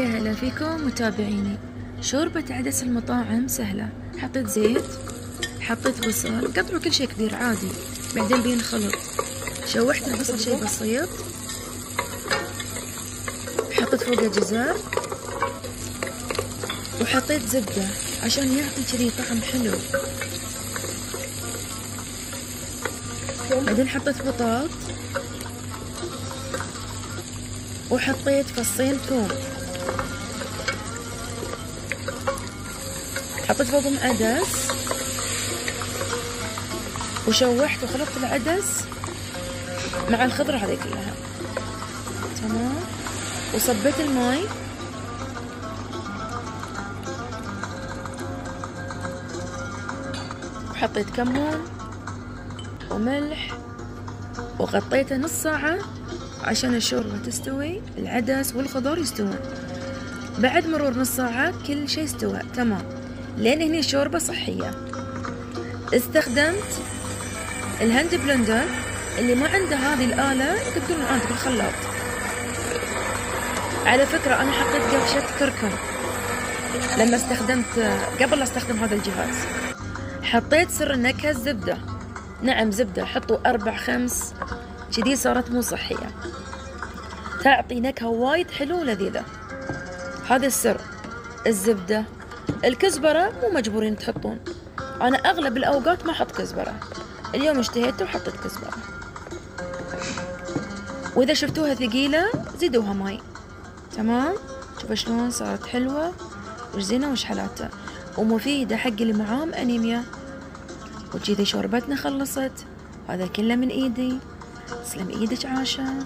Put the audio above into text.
يا هلا فيكم متابعيني. شوربة عدس المطاعم سهلة. حطيت زيت، حطيت بصل، قطعوا كل شيء كبير عادي، بعدين بينخلط. شوحت البصل شي بسيط، حطيت فوقه جزر، وحطيت زبدة عشان يعطي كذي طعم حلو. بعدين حطيت بطاط، وحطيت فصين ثوم، حطيت فوقهم عدس، وشوحت وخلطت العدس مع الخضرة هذه كلها. تمام. وصبيت الماي، وحطيت كمون وملح، وغطيته نص ساعة عشان الشوربة تستوي، العدس والخضار يستوون. بعد مرور نص ساعة كل شيء استوى تمام. لأن هني الشوربة صحية. استخدمت الهاند بلندر، اللي ما عنده هذه الآلة تقدرون عندك الخلاط. على فكرة أنا حطيت قرشة كركم لما استخدمت، قبل لا استخدم هذا الجهاز. حطيت سر النكهة الزبدة. نعم زبدة، حطوا 4 5 كذي، صارت مو صحية، تعطي نكهة وايد حلوة ولذيذة. هذا السر، الزبدة. الكزبرة مو مجبورين تحطون، أنا أغلب الأوقات ما أحط كزبرة، اليوم اشتهيت وحطيت كزبرة. وإذا شفتوها ثقيلة زيدوها ماي. تمام. شوفوا شلون صارت حلوة وش زينة وش حلاوتها، ومفيدة حق اللي معاهم أنيميا. وكذي شوربتنا خلصت. هذا كله من إيدي. تسلم إيدك عاشا.